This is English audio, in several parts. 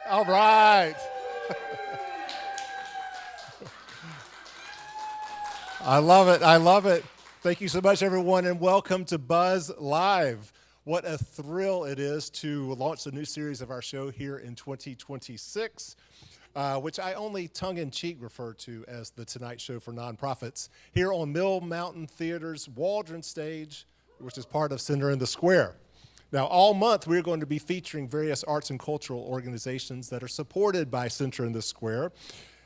All right. I love it. I love it. Thank you so much, everyone, and welcome to Buzz Live. What a thrill it is to launch the new series of our show here in 2026, which I only tongue-in-cheek refer to as the Tonight Show for Nonprofits, here on Mill Mountain Theater's Waldron Stage, which is part of Center in the Square. Now, all month, we're going to be featuring various arts and cultural organizations that are supported by Center in the Square,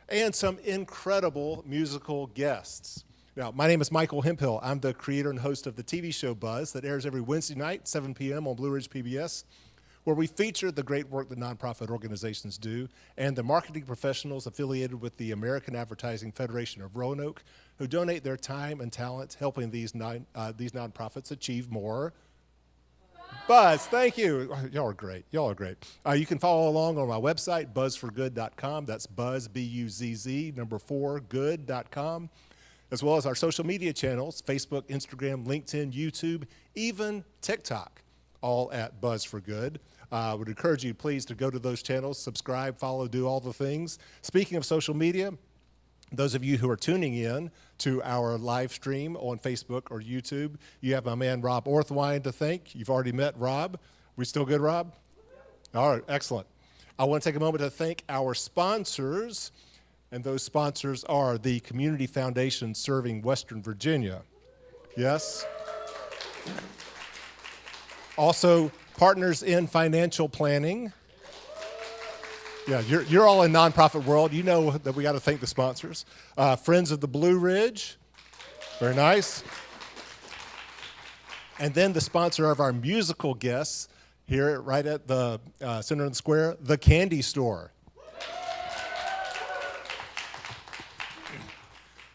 and some incredible musical guests. Now, my name is Michael Hemphill. I'm the creator and host of the TV show Buzz that airs every Wednesday night, 7 p.m. on Blue Ridge PBS, where we feature the great work that nonprofit organizations do and the marketing professionals affiliated with the American Advertising Federation of Roanoke who donate their time and talent helping these nonprofits achieve more buzz. Thank you. Y'all are great. Y'all are great. You can follow along on my website, buzzforgood.com. That's buzz, B-U-Z-Z, number 4, good.com, as well as our social media channels, Facebook, Instagram, LinkedIn, YouTube, even TikTok, all at Buzz for Good. I would encourage you, please, to go to those channels, subscribe, follow, do all the things. Speaking of social media, those of you who are tuning in to our live stream on Facebook or YouTube, you have my man Rob Orthwine to thank. You've already met Rob. We still good, Rob? All right, excellent. I want to take a moment to thank our sponsors, and those sponsors are the Community Foundation serving Western Virginia. Yes? Also, Partners in Financial Planning. Yeah, you're all in nonprofit world. You know that we got to thank the sponsors. Friends of the Blue Ridge, very nice. And then the sponsor of our musical guests here right at the Center in the Square, the Candy Store.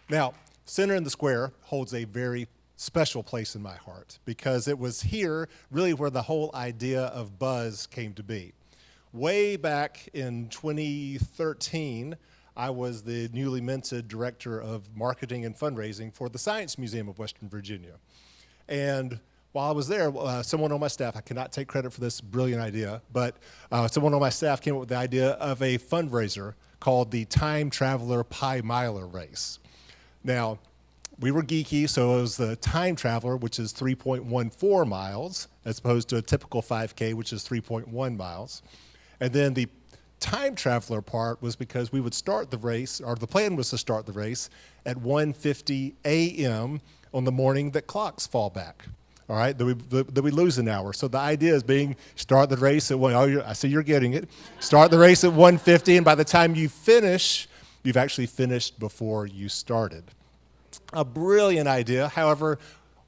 Now, Center in the Square holds a very special place in my heart because it was here really where the whole idea of Buzz came to be. Way back in 2013, I was the newly minted director of marketing and fundraising for the Science Museum of Western Virginia. And while I was there, someone on my staff, I cannot take credit for this brilliant idea, but someone on my staff came up with the idea of a fundraiser called the Time Traveler Pi Miler Race. Now, we were geeky, so it was the Time Traveler, which is 3.14 miles, as opposed to a typical 5K, which is 3.1 miles. And then the time traveler part was because we would start the race, or the plan was to start the race at 1:50 a.m. on the morning that clocks fall back. All right, that we lose an hour. So the idea is start the race at I see you're getting it. Start the race at 1:50, and by the time you finish, you've actually finished before you started. A brilliant idea. However,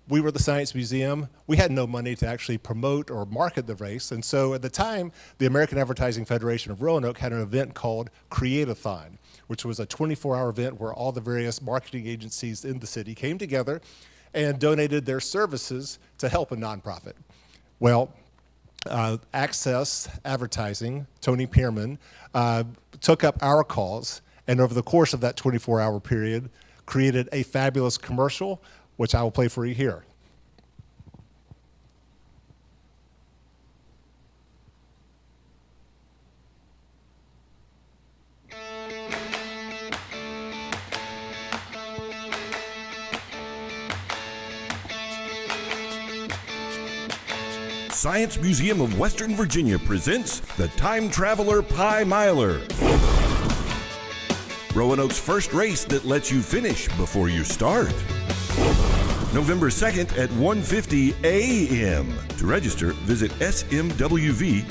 we were the Science Museum. We had no money to actually promote or market the race. And so at the time, the American Advertising Federation of Roanoke had an event called Create-a-thon, which was a 24-hour event where all the various marketing agencies in the city came together and donated their services to help a nonprofit. Well, Access Advertising, Tony Pearman, took up our cause, and over the course of that 24-hour period, created a fabulous commercial, which I will play for you here. Science Museum of Western Virginia presents the Time Traveler Pi Miler. Roanoke's first race that lets you finish before you start. November 2nd at 1:50 a.m. To register, visit smwv.org.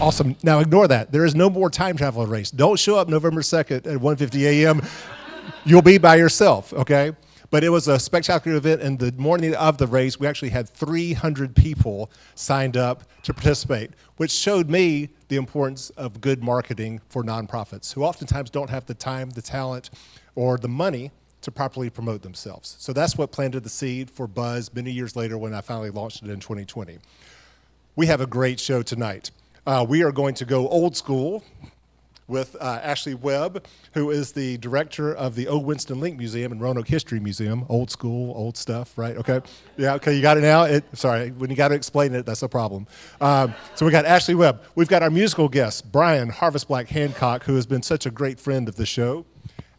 Awesome. Now ignore that. There is no more time traveler race. Don't show up November 2nd at 1:50 a.m. You'll be by yourself, okay? But it was a spectacular event, and the morning of the race, we actually had 300 people signed up to participate, which showed me the importance of good marketing for nonprofits, who oftentimes don't have the time, the talent, or the money to properly promote themselves. So that's what planted the seed for Buzz many years later when I finally launched it in 2020. We have a great show tonight. We are going to go old school. with Ashley Webb, who is the director of the Old Winston Link Museum and Roanoke History Museum. Old school, old stuff, right? Okay. Yeah, okay, you got it now? Sorry, when you got to explain it, that's a problem. So we got Ashley Webb. We've got our musical guest, Bryan Harvest Blaque Hancock, who has been such a great friend of the show.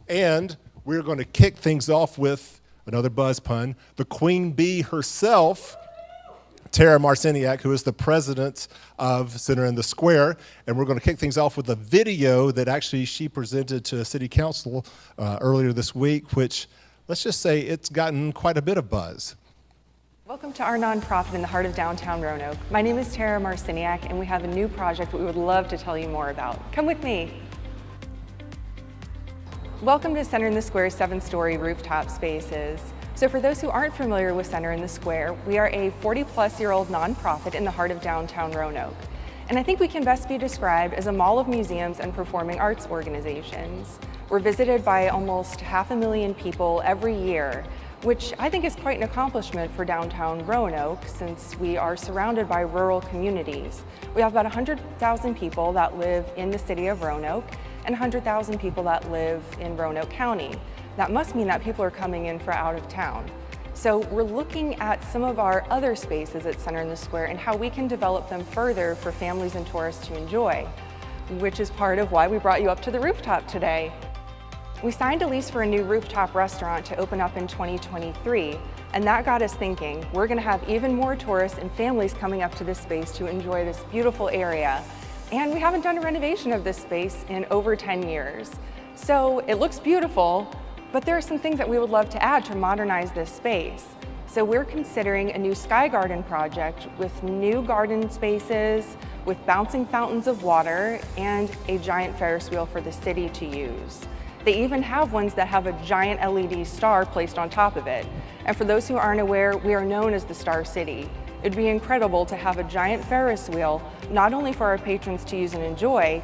And we're going to kick things off with another buzz pun, the Queen Bee herself, Tara Marciniak, who is the president of Center in the Square, and we're going to kick things off with a video that actually she presented to City Council earlier this week, which, let's just say, it's gotten quite a bit of buzz. Welcome to our nonprofit in the heart of downtown Roanoke. My name is Tara Marciniak, and we have a new project that we would love to tell you more about. Come with me. Welcome to Center in the Square's 7-story rooftop spaces. So for those who aren't familiar with Center in the Square, we are a 40-plus-year-old nonprofit in the heart of downtown Roanoke. And I think we can best be described as a mall of museums and performing arts organizations. We're visited by almost 500,000 people every year, which I think is quite an accomplishment for downtown Roanoke since we are surrounded by rural communities. We have about 100,000 people that live in the city of Roanoke and 100,000 people that live in Roanoke County. That must mean that people are coming in for out of town. So we're looking at some of our other spaces at Center in the Square and how we can develop them further for families and tourists to enjoy, which is part of why we brought you up to the rooftop today. We signed a lease for a new rooftop restaurant to open up in 2023, and that got us thinking, we're gonna have even more tourists and families coming up to this space to enjoy this beautiful area. And we haven't done a renovation of this space in over 10 years. So it looks beautiful, but there are some things that we would love to add to modernize this space. So we're considering a new sky garden project with new garden spaces, with bouncing fountains of water, and a giant Ferris wheel for the city to use. They even have ones that have a giant LED star placed on top of it. And for those who aren't aware, we are known as the Star City. It'd be incredible to have a giant Ferris wheel, not only for our patrons to use and enjoy,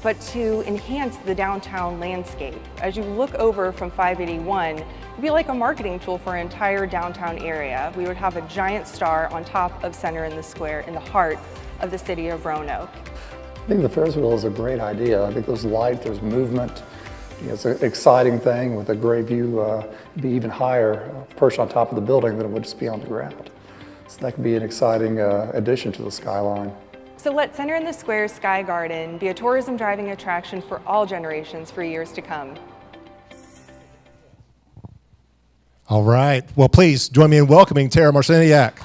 but to enhance the downtown landscape. As you look over from 581, it'd be like a marketing tool for our entire downtown area. We would have a giant star on top of Center in the Square in the heart of the city of Roanoke. I think the Ferris wheel is a great idea. I think there's light, there's movement. It's an exciting thing with a great view, be even higher, perched on top of the building than it would just be on the ground. So that could be an exciting addition to the skyline. So let Center in the Square Sky Garden be a tourism driving attraction for all generations for years to come. All right. Well, please join me in welcoming Tara Marciniak.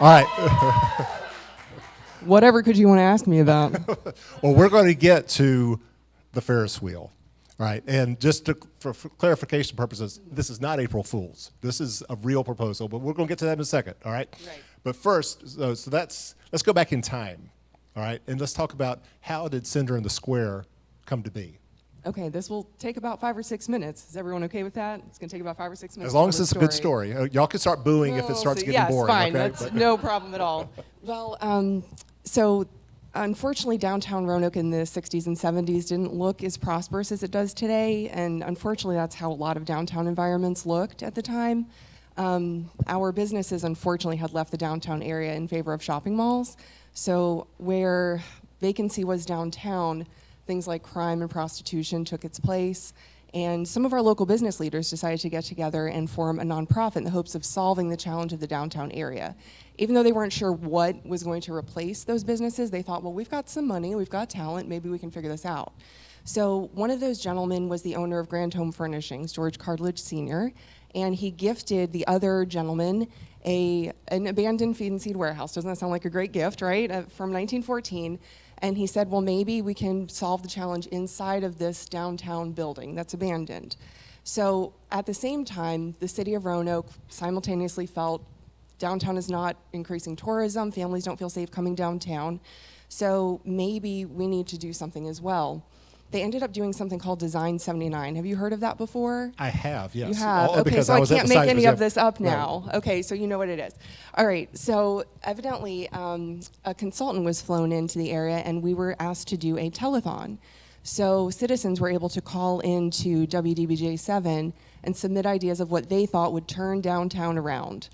All right. Whatever could you want to ask me about? Well, we're going to get to the Ferris wheel. All right, and just for clarification purposes, this is not April Fool's. This is a real proposal, but we're going to get to that in a second, all right? Right. But first, let's go back in time, all right? And let's talk about how did Center in the Square come to be? Okay, this will take about 5 or 6 minutes. Is everyone okay with that? It's going to take about 5 or 6 minutes. As long as it's a good story. Y'all can start booing if it starts getting boring, fine. okay? That's no problem at all. Well, so unfortunately, downtown Roanoke in the 60s and 70s didn't look as prosperous as it does today, and unfortunately that's how a lot of downtown environments looked at the time. Our businesses unfortunately had left the downtown area in favor of shopping malls, so where vacancy was downtown, things like crime and prostitution took its place, and some of our local business leaders decided to get together and form a nonprofit in the hopes of solving the challenge of the downtown area. Even though they weren't sure what was going to replace those businesses, they thought, well, we've got some money, we've got talent, maybe we can figure this out. So one of those gentlemen was the owner of Grand Home Furnishings, George Cartledge Sr., and he gifted the other gentleman an abandoned feed and seed warehouse. Doesn't that sound like a great gift, right? From 1914. And he said, well, maybe we can solve the challenge inside of this downtown building that's abandoned. So at the same time, the city of Roanoke simultaneously felt downtown is not increasing tourism, families don't feel safe coming downtown, so maybe we need to do something as well. They ended up doing something called Design 79. Have you heard of that before? I have, yes. You have? All, okay, so I can't make any of this up Right. now. Okay, so you know what it is. All right, so evidently a consultant was flown into the area and we were asked to do a telethon. So citizens were able to call into WDBJ 7 and submit ideas of what they thought would turn downtown around.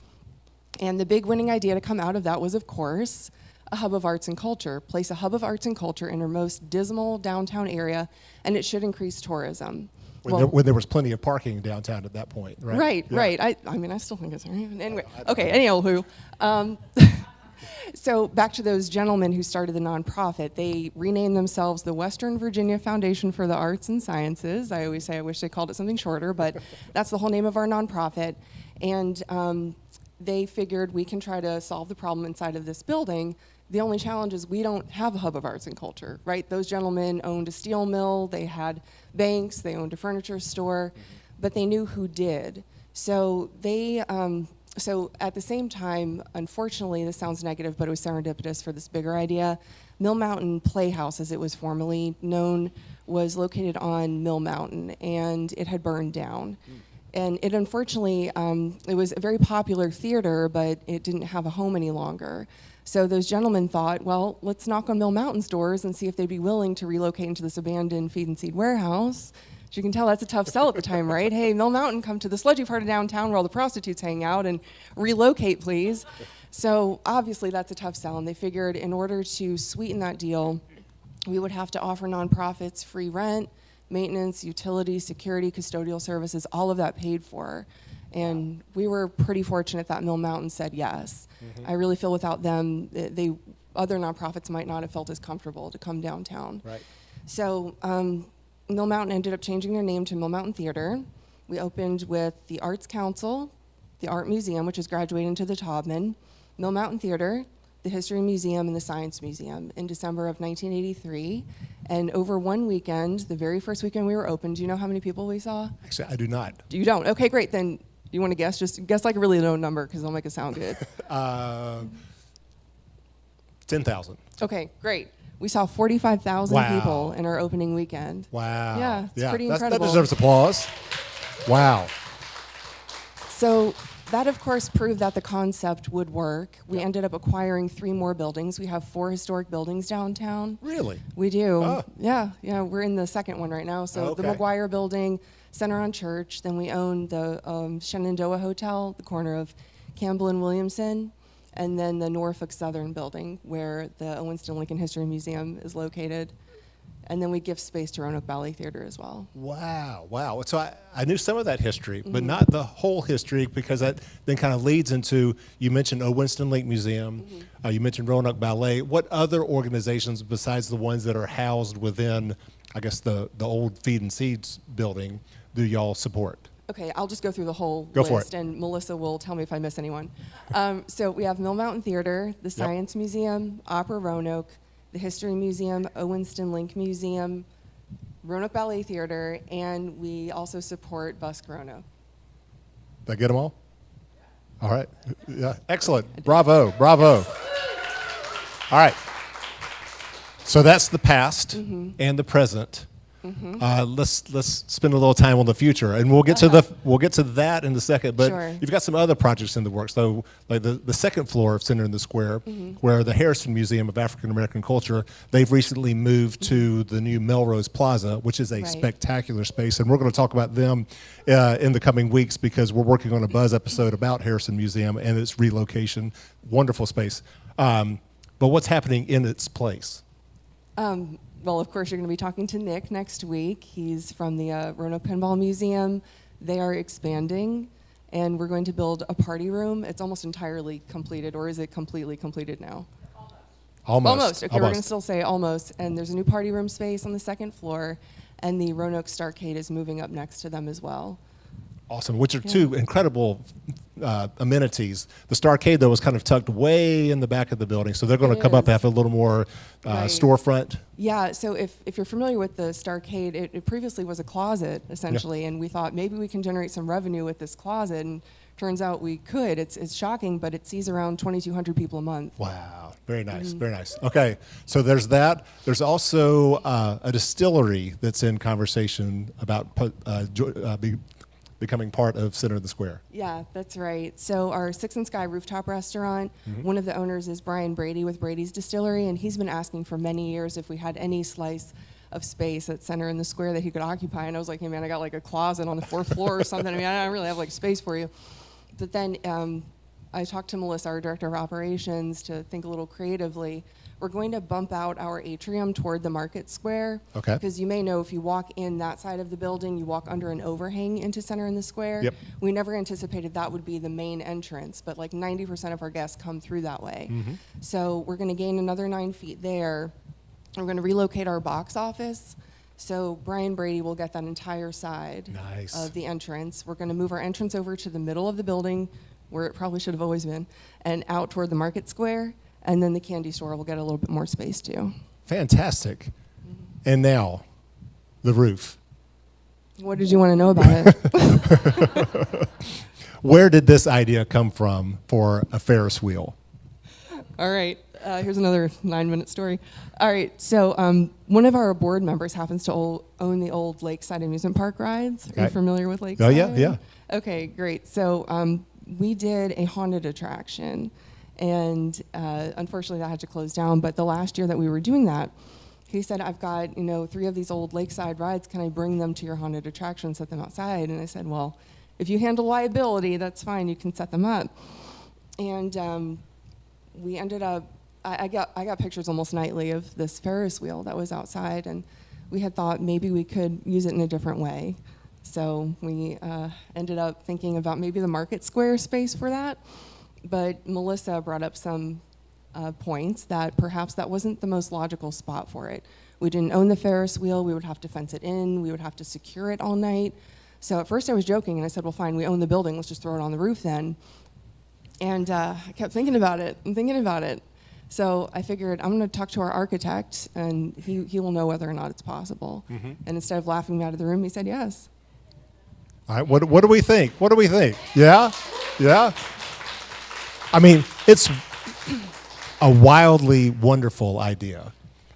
And the big winning idea to come out of that was, of course, a hub of arts and culture. Place a hub of arts and culture in our most dismal downtown area, and it should increase tourism. When there was plenty of parking downtown at that point, right? Right, Yeah. right. I mean, I still think it's anyway. Okay, anyhow, so back to those gentlemen who started the nonprofit. They renamed themselves the Western Virginia Foundation for the Arts and Sciences. I always say I wish they called it something shorter, but that's the whole name of our nonprofit. And they figured we can try to solve the problem inside of this building. The only challenge is we don't have a hub of arts and culture, right? Those gentlemen owned a steel mill, they had banks, they owned a furniture store, but they knew who did. So they, so at the same time, unfortunately, this sounds negative, but it was serendipitous for this bigger idea. Mill Mountain Playhouse, as it was formerly known, was located on Mill Mountain, and it had burned down. And it unfortunately, it was a very popular theater, but it didn't have a home any longer. So those gentlemen thought, well, let's knock on Mill Mountain's doors and see if they'd be willing to relocate into this abandoned feed and seed warehouse. As you can tell, that's a tough sell at the time, right? Hey, Mill Mountain, come to the sludgy part of downtown where all the prostitutes hang out and relocate, please. So obviously that's a tough sell, and they figured in order to sweeten that deal, we would have to offer nonprofits free rent, maintenance, utilities, security, custodial services, all of that paid for. And we were pretty fortunate that Mill Mountain said yes. I really feel without them, other nonprofits might not have felt as comfortable to come downtown. Right. So Mill Mountain ended up changing their name to Mill Mountain Theater. We opened with the Arts Council, the Art Museum, which is graduating to the Taubman, Mill Mountain Theater, the History Museum, and the Science Museum in December of 1983. And over one weekend, the very first weekend we were open, do you know how many people we saw? Actually, I do not. You don't? Okay, great. Then you want to guess? Just guess like a really low number because it'll make it sound good. 10,000. Okay, great. We saw 45,000 Wow. people in our opening weekend. Wow. Yeah, it's pretty That incredible. deserves applause. Wow. So that, of course, proved that the concept would work. We ended up acquiring 3 more buildings. We have 4 historic buildings downtown. Really? We do. Oh. Yeah, we're in the second one right now. So the Okay. McGuire Building, Center on Church. Then we own the Shenandoah Hotel, the corner of Campbell and Williamson. And then the Norfolk Southern Building, where the Winston Lincoln History Museum is located. And then we give space to Roanoke Ballet Theater as well. Wow, wow. So I knew some of that history, but not the whole history, because that then kind of leads into, you mentioned Winston Lincoln Museum, you mentioned Roanoke Ballet. What other organizations besides the ones that are housed within, I guess, the old Feed and Seeds building do y'all support? Okay, I'll just go through the whole Go for list, it. and Melissa will tell me if I miss anyone. So we have Mill Mountain Theater, the Science Museum, Opera Roanoke, the History Museum, Winston Lincoln Museum, Roanoke Ballet Theater, and we also support Busk Roanoke. Did I get them all? All right. Yeah. Excellent. Bravo. Bravo. All right. So that's the past and the present. Let's spend a little time on the future, and we'll get to that in a second. But Sure. you've got some other projects in the works. So, like the second floor of Center in the Square, where the Harrison Museum of African American Culture, they've recently moved to the new Melrose Plaza, which is a Right. spectacular space, and we're going to talk about them in the coming weeks, because we're working on a Buzz episode about Harrison Museum and its relocation. Wonderful space. But what's happening in its place? Well, of course, you're going to be talking to Nick next week. He's from the Roanoke Pinball Museum. They are expanding, and we're going to build a party room. It's almost entirely completed, or is it completely completed now? Almost. Okay, we're going to still say almost. And there's a new party room space on the second floor, and the Roanoke Starcade is moving up next to them as well. Awesome, which are two incredible amenities. The Starcade, though, was kind of tucked way in the back of the building, so they're going to come up and have a little more Right. storefront. Yeah, so if you're familiar with the Starcade, it previously was a closet, essentially, and we thought maybe we can generate some revenue with this closet, and turns out we could. It's shocking, but it sees around 2,200 people a month. Wow, very nice, very nice. Okay, so there's that. There's also a distillery that's in conversation about becoming part of Center of the Square. Yeah, that's right. So our Six and Sky rooftop restaurant, one of the owners is Bryan Brady with Brady's Distillery, and he's been asking for many years if we had any slice of space at Center in the Square that he could occupy. And I was like, hey man, I got like a closet on the 4th floor or something. I mean, I don't really have like space for you. But then I talked to Melissa, our director of operations, to think a little creatively. We're going to bump out our atrium toward the market square. Okay. Because you may know if you walk in that side of the building, you walk under an overhang into Center in the Square. Yep. We never anticipated that would be the main entrance, but like 90% of our guests come through that way. So we're going to gain another 9 feet there. We're going to relocate our box office. So Brian Brady will get that entire side Nice. of the entrance. We're going to move our entrance over to the middle of the building, where it probably should have always been, and out toward the market square. And then the candy store will get a little bit more space too. Fantastic. And now, the roof. What did you want to know about it? Where did this idea come from for a Ferris wheel? All right, here's another 9-minute story. All right, so one of our board members happens to own the old Lakeside Amusement Park rides. Are you Okay. familiar with Lakeside? Oh, yeah, yeah. Okay, great. So we did a haunted attraction, and unfortunately that had to close down. But the last year that we were doing that, he said, I've got 3 of these old Lakeside rides. Can I bring them to your haunted attraction, set them outside? And I said, well, if you handle liability, that's fine. You can set them up. And we ended up, I got pictures almost nightly of this Ferris wheel that was outside, and we had thought maybe we could use it in a different way. So we ended up thinking about maybe the market square space for that. But Melissa brought up some points that perhaps that wasn't the most logical spot for it. We didn't own the Ferris wheel. We would have to fence it in. We would have to secure it all night. So at first I was joking, and I said, well, fine, we own the building. Let's just throw it on the roof then. And I kept thinking about it and thinking about it. So I figured I'm going to talk to our architect, and he will know whether or not it's possible. And instead of laughing me out of the room, he said yes. All right, what do we think? What do we think? Yeah? Yeah? I mean, it's a wildly wonderful idea.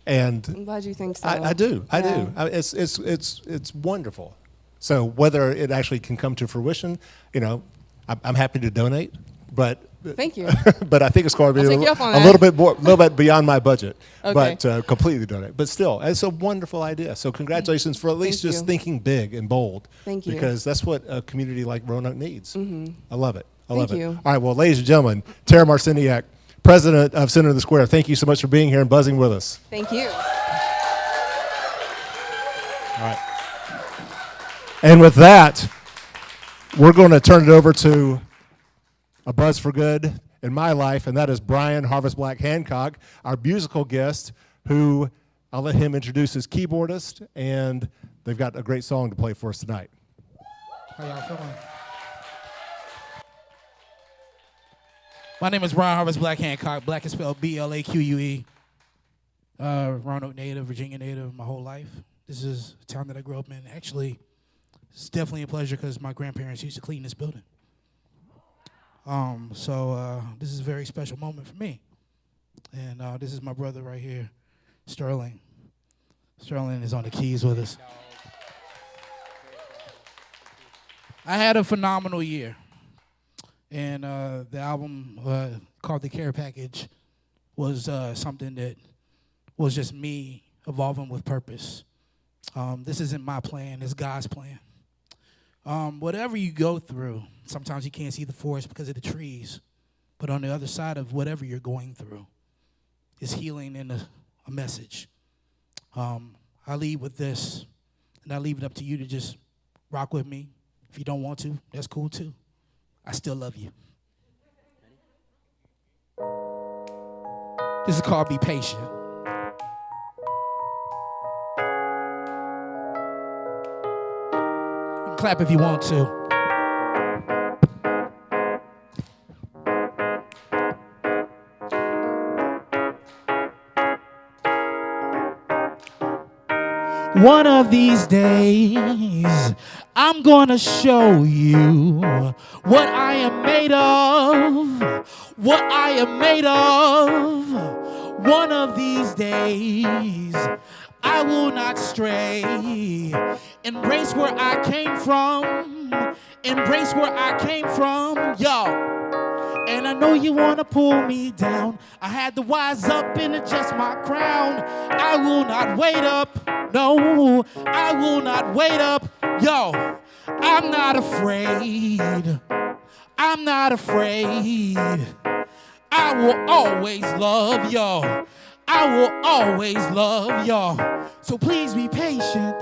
And I'm glad you think so. I do. Yeah. It's wonderful. So whether it actually can come to fruition, I'm happy to donate, but Thank you. but I think it's going to be I'll a take you little, up on a that. little bit beyond my budget, Okay. but completely donate. But still, it's a wonderful idea. So congratulations for at least Thank just you. thinking big and bold. Thank you. Because that's what a community like Roanoke needs. I love it. I love Thank it. you. All right, well, ladies and gentlemen, Tara Marciniak, president of Center in the Square, thank you so much for being here and buzzing with us. Thank you. All right. And with that, we're going to turn it over to a buzz for good in my life, and that is Bryan Harvest Blaque Hancock, our musical guest, who I'll let him introduce his keyboardist, and they've got a great song to play for us tonight. How y'all feeling? My name is Bryan Harvest Blaque Hancock. Blaque is spelled B-L-A-Q-U-E. Roanoke native, Virginia native my whole life. This is a town that I grew up in. Actually, it's definitely a pleasure because my grandparents used to clean this building. So this is a very special moment for me. And this is my brother right here, Sterling. Sterling is on the keys with us. I had a phenomenal year. And the album called The Care Package was something that was just me evolving with purpose. This isn't my plan, it's God's plan. Whatever you go through, sometimes you can't see the forest because of the trees. But on the other side of whatever you're going through is healing and a message. I lead with this, and I leave it up to you to just rock with me. If you don't want to, that's cool too. I still love you. This is called Be Patient. You can clap if you want to. One of these days, I'm gonna show you what I am made of, what I am made of. One of these days, I will not stray. Embrace where I came from, embrace where I came from, yo. And I know you wanna pull me down. I had to wise up and adjust my crown. I will not wait up. No, I will not wait up. Yo, I'm not afraid. I'm not afraid. I will always love y'all. I will always love y'all. So please be patient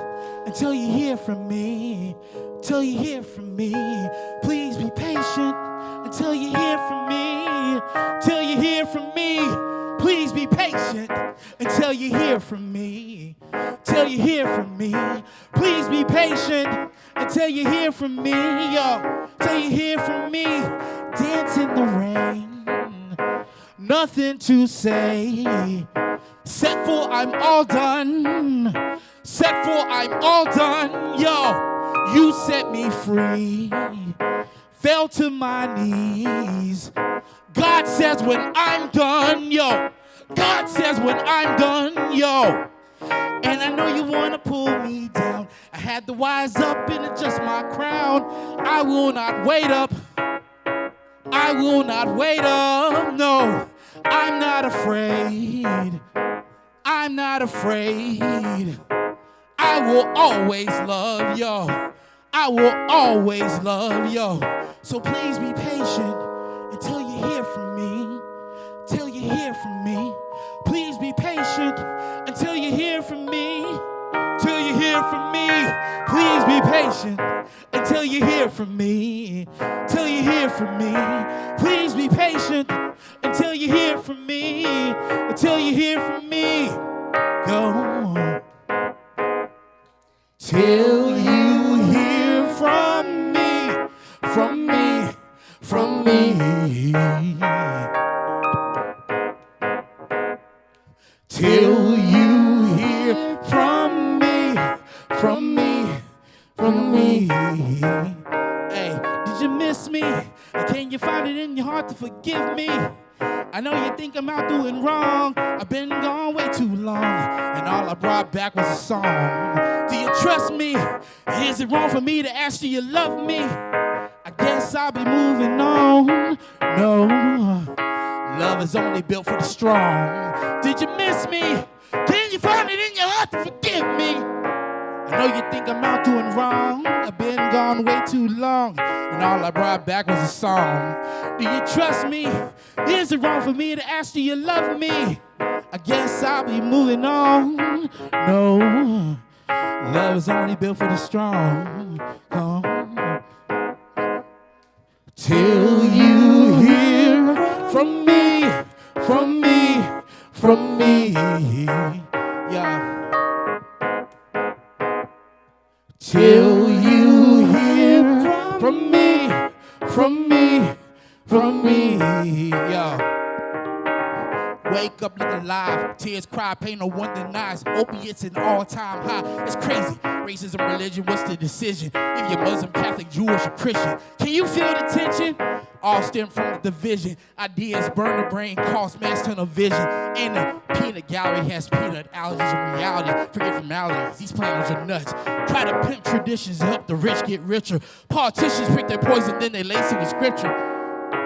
until you hear from me. Till you hear from me. Please be patient until you hear from me. Till you hear from me. Please be patient until you hear from me. Till you hear from me. Please be patient until you hear from me, y'all. Till you hear from me. Dance in the rain. Nothing to say. Set for I'm all done. Set for I'm all done, yo. You set me free. Fell to my knees. God says when I'm done, yo. God says when I'm done, yo. And I know you wanna pull me down. I had to wise up and adjust my crown. I will not wait up. I will not wait up, no. I'm not afraid. I'm not afraid. I will always love y'all. I will always love y'all. So please be patient until you hear from me. Till you hear from me. Please be patient until you hear from me. Till you hear from me. Please be patient until you hear from me. Till you hear from me. Please be patient until you hear from me. Until you hear from me. Go. Till you hear from me. From me. From me. Till you hear from me, from me, from me. Hey, did you miss me? Can you find it in your heart to forgive me? I know you think I'm out doing wrong. I've been gone way too long, and all I brought back was a song. Do you trust me? Is it wrong for me to ask you love me? I guess I'll be moving on. No. Love is only built for the strong. Did you miss me? Can you find it in your heart to forgive me? I know you think I'm out doing wrong. I've been gone way too long, and all I brought back was a song. Do you trust me? Is it wrong for me to ask you love me? I guess I'll be moving on. No, love is only built for the strong. Oh. Till you hear from me, from me, from me, yeah. Till you hear from me, from me, from me, yeah. Wake up, look alive. Tears cry, pain no one denies. Opiates an all-time high. It's crazy. Racism, religion, what's the decision? If you're Muslim, Catholic, Jewish, or Christian. Can you feel the tension? All stem from the division. Ideas burn the brain, cause mass tunnel vision. And the peanut gallery has peanut allergies in reality. Forget formalities, these planners are nuts. Try to pimp traditions to help the rich get richer. Politicians pick their poison, then they lace it with scripture.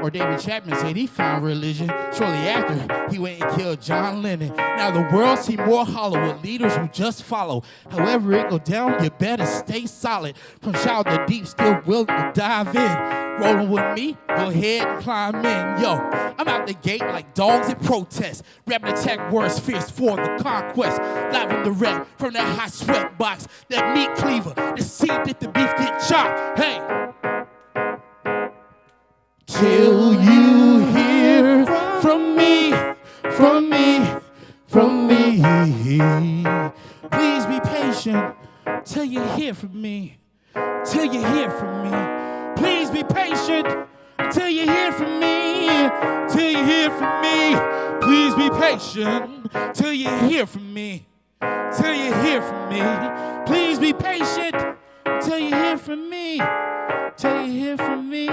Or David Chapman said he found religion shortly after he went and killed John Lennon. Now the world seems more hollow with leaders who just follow. However it go down, you better stay solid. From shallow to deep, still willing to dive in. Rolling with me, go ahead and climb in. Yo, I'm out the gate like dogs at protest. Rapping attack words fierce for the conquest. Live in the rep from that hot sweat box. That meat cleaver, the seed that the beef get chopped. Hey. Till you hear from me, from me, from me. Please be patient till you hear from me, till you hear from me. Please be patient till you hear from me, till you hear from me. Please be patient till you hear from me, till you hear from me. Please be patient till you hear from me, till you hear from me.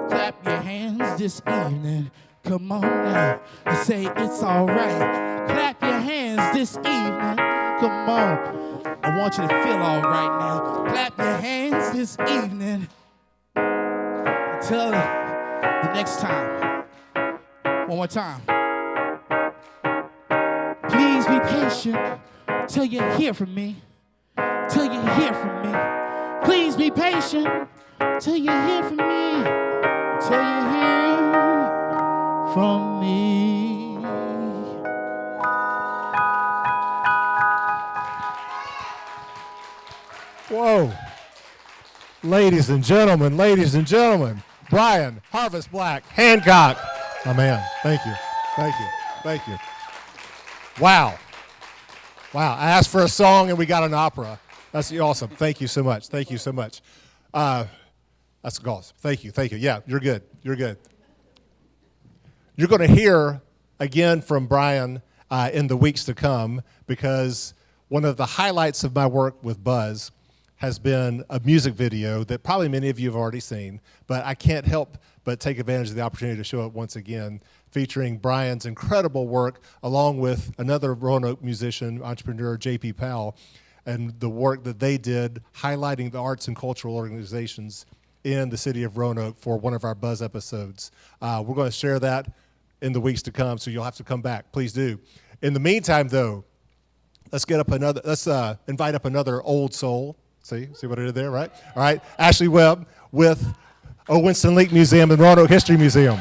Clap your hands this evening. Come on now and say it's all right. Clap your hands this evening. Come on. I want you to feel all right now. Clap your hands this evening. Until the next time. One more time. Please be patient till you hear from me. Till you hear from me. Please be patient till you hear from me. till you hear from me. Whoa. Ladies and gentlemen, Bryan, Harvest Blaque, Hancock. My man, thank you. Wow. I asked for a song and we got an opera. That's awesome. Thank you so much. That's awesome. Thank you. Yeah, you're good. You're going to hear again from Bryan in the weeks to come, because one of the highlights of my work with Buzz has been a music video that probably many of you have already seen, but I can't help but take advantage of the opportunity to show it once again, featuring Bryan's incredible work along with another Roanoke musician, entrepreneur, J.P. Powell, and the work that they did highlighting the arts and cultural organizations in the city of Roanoke for one of our Buzz episodes. We're going to share that in the weeks to come, so you'll have to come back. Please do. In the meantime, though, let's invite up another old soul. See what I did there, right? All right, Ashley Webb with Winston Link Museum and Roanoke History Museum.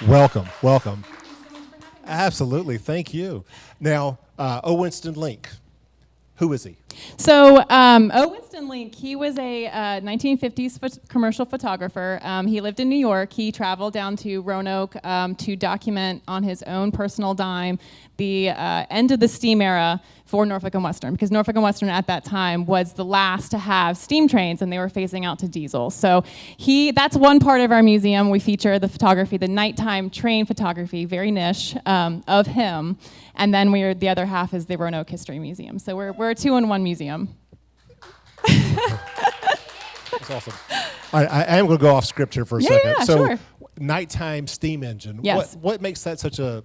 Welcome. Absolutely, thank you. Now, Winston Link, who is he? So, Winston Link, he was a 1950s commercial photographer. He lived in New York. He traveled down to Roanoke to document on his own personal dime the end of the steam era for Norfolk and Western, because Norfolk and Western at that time was the last to have steam trains, and they were phasing out to diesel. So that's one part of our museum. We feature the photography, the nighttime train photography, very niche, of him. And then the other half is the Roanoke History Museum. So we're a 2-in-1 museum. That's awesome. All right, I am going to go off script here for a second. Yeah, so, sure. Nighttime steam engine. Yes. What makes that such a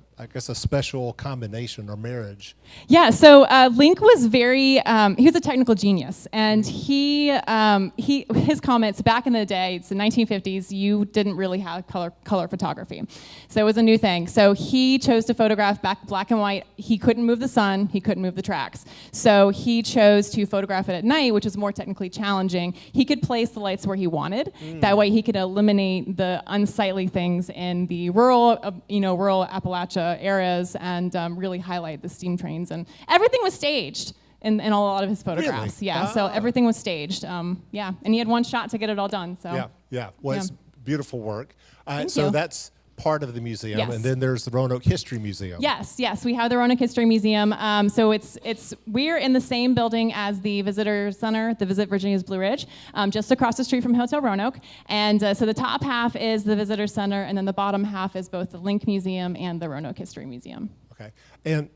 special combination or marriage? Yeah, so Link was he was a technical genius, and his comments back in the day, it's the 1950s, you didn't really have color photography. So it was a new thing. So he chose to photograph back black and white. He couldn't move the sun, he couldn't move the tracks. So he chose to photograph it at night, which was more technically challenging. He could place the lights where he wanted. That way he could eliminate the unsightly things in the rural Appalachia areas and really highlight the steam trains. And everything was staged in a lot of his photographs. Really? Yeah, so everything was staged. And he had one shot to get it all done. So Yeah. Well, it's beautiful work. Thank so you. that's part of the museum, Yes. and then there's the Roanoke History Museum. Yes, we have the Roanoke History Museum. So we're in the same building as the Visitor Center, the Visit Virginia's Blue Ridge, just across the street from Hotel Roanoke. And so the top half is the Visitor Center, and then the bottom half is both the Link Museum and the Roanoke History Museum. Okay. And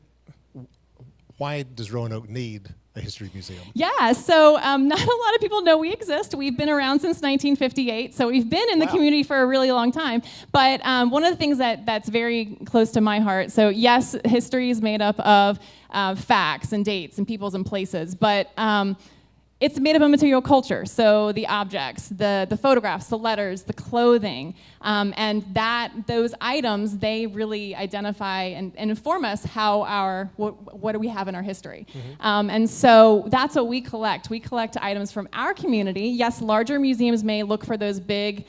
why does Roanoke need a history museum? Yeah, so not a lot of people know we exist. We've been around since 1958, so we've been in the community for a really long time. But one of the things that's very close to my heart, so yes, history is made up of facts and dates and peoples and places, but it's made up of material culture, so the objects, the photographs, the letters, the clothing, and those items, they really identify and inform us how what do we have in our history. And so that's what we collect. We collect items from our community. Yes, larger museums may look for those big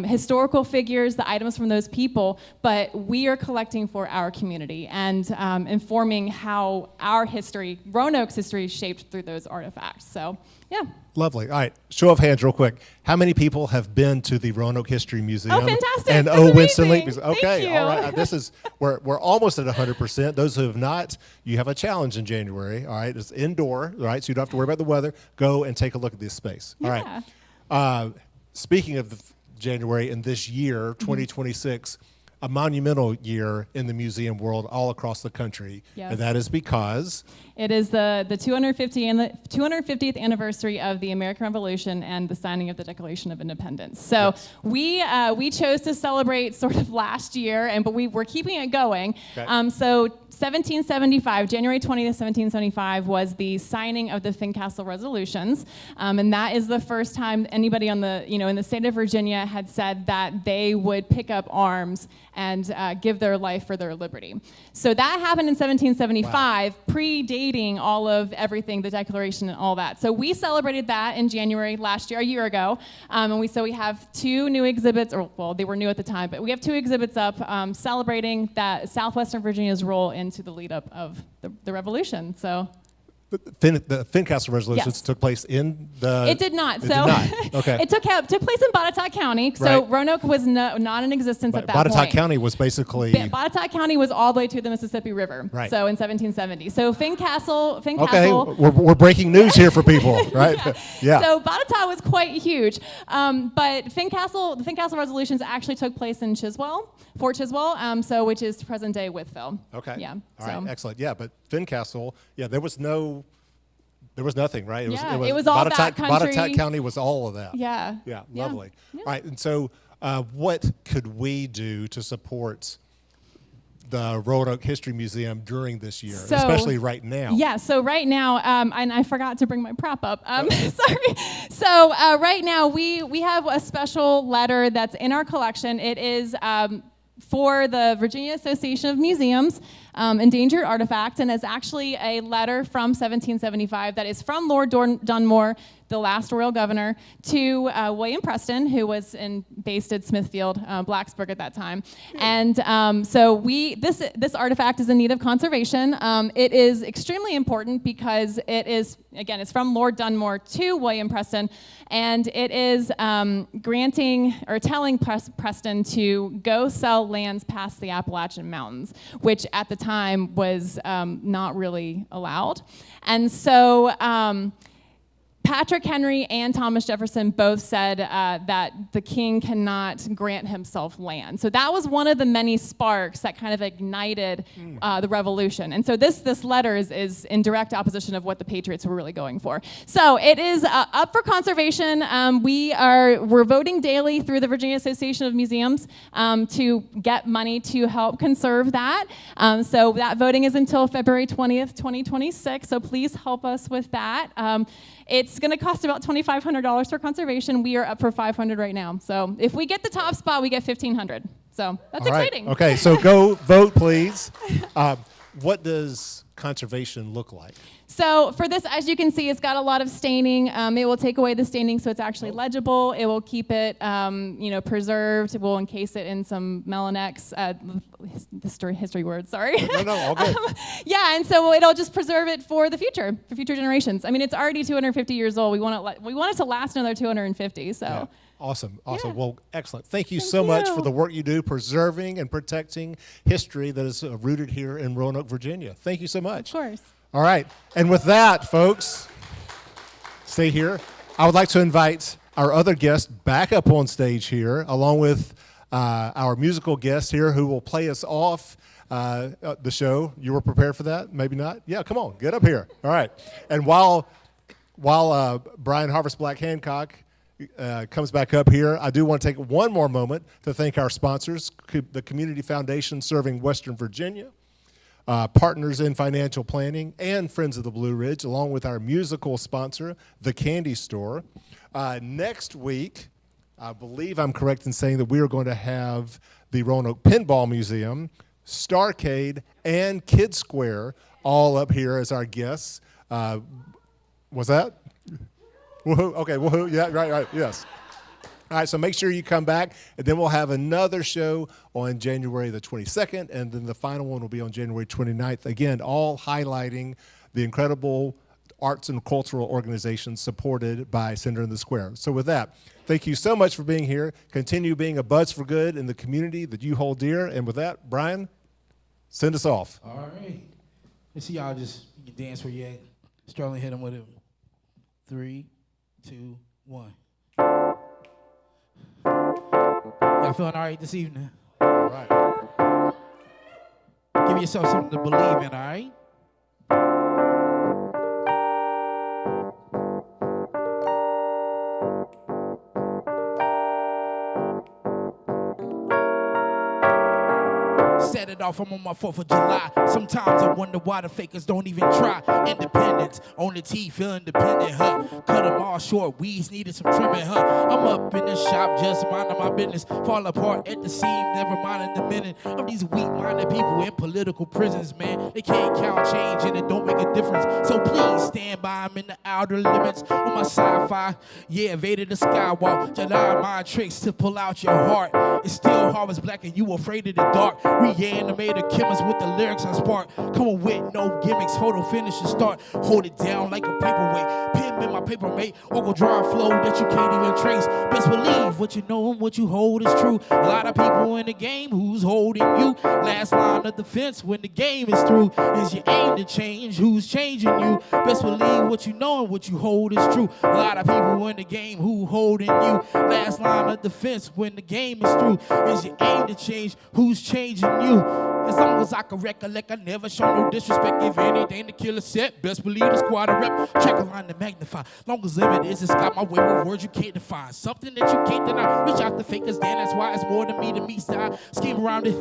historical figures, the items from those people, but we are collecting for our community and informing how our history, Roanoke's history, is shaped through those artifacts. So, yeah. Lovely. All right, show of hands real quick. How many people have been to the Roanoke History Museum? Oh, fantastic. And That's Winston Link amazing. Museum? Okay, Thank you. all right. We're almost at 100%. Those who have not, you have a challenge in January. All right, it's indoor, all right, so you don't have to worry about the weather. Go and take a look at this space. All right. Speaking of January in this year, 2026, a monumental year in the museum world all across the country. Yes. And that is because It is the 250th anniversary of the American Revolution and the signing of the Declaration of Independence. So we chose to celebrate sort of last year, but we're keeping it going. Okay. So 1775, January 20th, 1775 was the signing of the Fincastle Resolutions, and that is the first time anybody in the state of Virginia had said that they would pick up arms and give their life for their liberty. So that happened in 1775, predating all of everything, the Declaration and all that. So we celebrated that in January last year, a year ago, and we have 2 new exhibits, or well, they were new at the time, but we have 2 exhibits up celebrating that Southwestern Virginia's role into the lead up of the Revolution. So. The Fincastle resolutions took place in the... It did not. It did not. Okay. It took place in Botetourt County. So Right. Roanoke was not in existence at that Botetourt point. County was basically... Botetourt County was all the way to the Mississippi River. Right. So in 1770. So Fincastle. Okay, we're breaking news here for people, right? Yeah. So Botetourt was quite huge. But the Fincastle resolutions actually took place in Fort Chiswell, which is present day Wytheville. Okay. Yeah. All right, excellent. Yeah, but Fincastle, there was nothing, right? It was all that country. Botetourt County was all of that. Yeah. Yeah, lovely. All right, and so what could we do to support the Roanoke History Museum during this year, especially right now? Yeah, so right now, and I forgot to bring my prop up. Sorry. So right now, we have a special letter that's in our collection. It is for the Virginia Association of Museums, Endangered Artifacts, and it's actually a letter from 1775 that is from Lord Dunmore, the last royal governor, to William Preston, who was based at Smithfield, Blacksburg at that time. And so this artifact is in need of conservation. It is extremely important because it's from Lord Dunmore to William Preston, and it is granting or telling Preston to go sell lands past the Appalachian Mountains, which at the time was not really allowed. And so Patrick Henry and Thomas Jefferson both said that the king cannot grant himself land. So that was one of the many sparks that kind of ignited the revolution. And so this letter is in direct opposition of what the Patriots were really going for. So it is up for conservation. We're voting daily through the Virginia Association of Museums to get money to help conserve that. So that voting is until February 20th, 2026. So please help us with that. It's going to cost about $2,500 for conservation. We are up for $500 right now. So if we get the top spot, we get $1,500. So that's exciting. Okay, so go vote, please. What does conservation look like? So for this, as you can see, it's got a lot of staining. It will take away the staining so it's actually legible. It will keep it preserved. It will encase it in some Melanex, history words, sorry. No, all good. Yeah, and so it'll just preserve it for the future, for future generations. I mean, it's already 250 years old. We want it to last another 250, so. Yeah. Awesome. Yeah. Well, excellent. Thank you so much for the work you do preserving and protecting history that is rooted here in Roanoke, Virginia. Thank you so much. Of course. All right. And with that, folks, stay here. I would like to invite our other guest back up on stage here, along with our musical guest here who will play us off the show. You were prepared for that? Maybe not? Yeah, come on. Get up here. All right. And while Bryan Harvest Blaque Hancock comes back up here, I do want to take one more moment to thank our sponsors, the Community Foundation serving Western Virginia, Partners in Financial Planning, and Friends of the Blue Ridge, along with our musical sponsor, The Candy Store. Next week, I believe I'm correct in saying that we are going to have the Roanoke Pinball Museum, Starcade, and Kid Square all up here as our guests. Was that? Woohoo. Okay, woohoo. Yeah, right, yes. All right, so make sure you come back, and then we'll have another show on January the 22nd, and then the final one will be on January 29th. Again, all highlighting the incredible arts and cultural organizations supported by Center in the Square. So with that, thank you so much for being here. Continue being a buzz for good in the community that you hold dear. And with that, Bryan, send us off. All right. Let's see y'all you can dance where you at. Sterling hit him with it. 3, 2, 1. Y'all feeling all right this evening? All right. Give yourself something to believe in, all right? Saturday it off, I'm on my 4th of July. Sometimes I wonder why the fakers don't even try. Independence, on the T, feel independent, huh? Cut them all short, weeds needed some trimming, huh? I'm up in the shop, just minding my business. Fall apart at the seam, never mind in the minute. Of these weak-minded people in political prisons, man. They can't count change and it don't make a difference. So please stand by, I'm in the outer limits. On my sci-fi, yeah, evaded the skywalk. Jedi mind tricks to pull out your heart. It's still harvest black and you afraid of the dark. Reanimated chemists with the lyrics I spark. Coming with no gimmicks, photo finish and start. Hold it down like a paperweight. Pen in my paper, mate. Or go draw a flow that you can't even trace. Best believe what you know and what you hold is true. A lot of people in the game who's holding you. Last line of defense when the game is through. Is your aim to change? Who's changing you? Best believe what you know and what you hold is true. A lot of people in the game who holding you. Last line of defense when the game is through. Is your aim to change? Who's changing you? As long as I can recollect, I never show no disrespect. If anything to kill a set, best believe the squad a rep. Track a line to magnify. Long as limit is, it's got my way with words you can't define. Something that you can't deny. Reach out the fakers, then that's why it's more than me style. Scheme around it.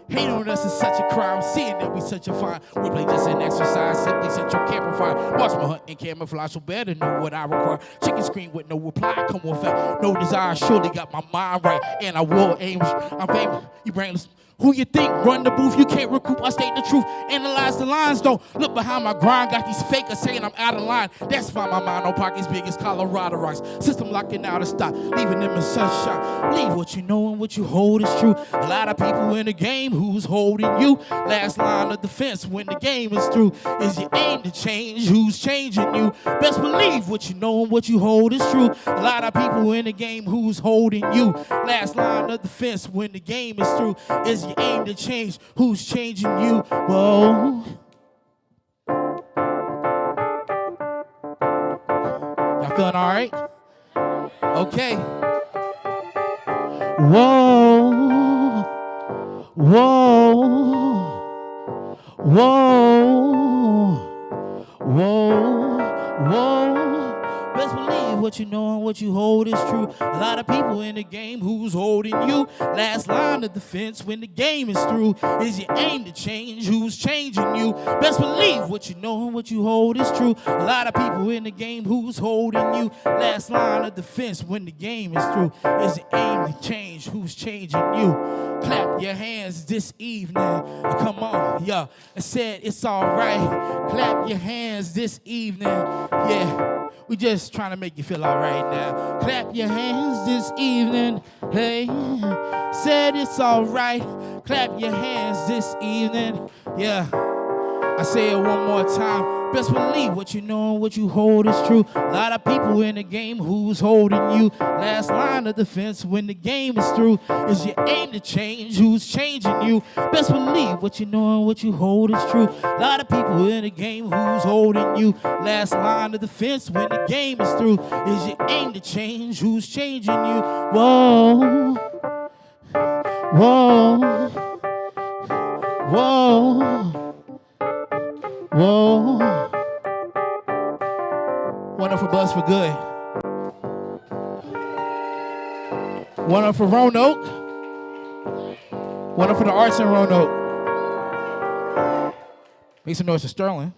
Hate on us is such a crime. Seeing that we such a fine. Replay just an exercise. Simply set your camera fire. Watch my hunt and camouflage so better know what I require. Chicken screen with no reply. Come on, fat. No desire. Surely got my mind right. And I will aim. I'm famous. You brainless. Who you think run the booth? You can't recoup. I state the truth. Analyze the lines, though. Look behind my grind. Got these fakers saying I'm out of line. That's why my mind on pockets big as Colorado rocks. System locking out of stock, leaving them in sunshine. Believe what you know and what you hold is true. A lot of people in the game who's holding you. Last line of defense when the game is through. Is your aim to change? Who's changing you? Best believe what you know and what you hold is true. A lot of people in the game who's holding you. Last line of defense when the game is through. Is your aim to change? Who's changing you? Whoa. Y'all feeling all right? Okay. Whoa. Whoa. Whoa. Whoa. Whoa. Best believe what you know and what you hold is true. A lot of people in the game who's holding you. Last line of defense when the game is through. Is your aim to change? Who's changing you? Best believe what you know and what you hold is true. A lot of people in the game who's holding you. Last line of defense when the game is through. Is your aim to change? Who's changing you? Clap your hands this evening. Come on, yeah. I said it's all right. Clap your hands this evening. Yeah. We just trying to make you feel all right now. Clap your hands this evening. Hey, said it's all right. Clap your hands this evening. Yeah, I say it one more time. Best believe what you know and what you hold is true. A lot of people in the game who's holding you. Last line of defense when the game is through. Is your aim to change? Who's changing you? Best believe what you know and what you hold is true. A lot of people in the game who's holding you. Last line of defense when the game is through. Is your aim to change? Who's changing you? Whoa. Whoa. Whoa. Whoa. One up for Buzz for Good. One up for Roanoke. One up for the arts in Roanoke. Make some noise for Sterling.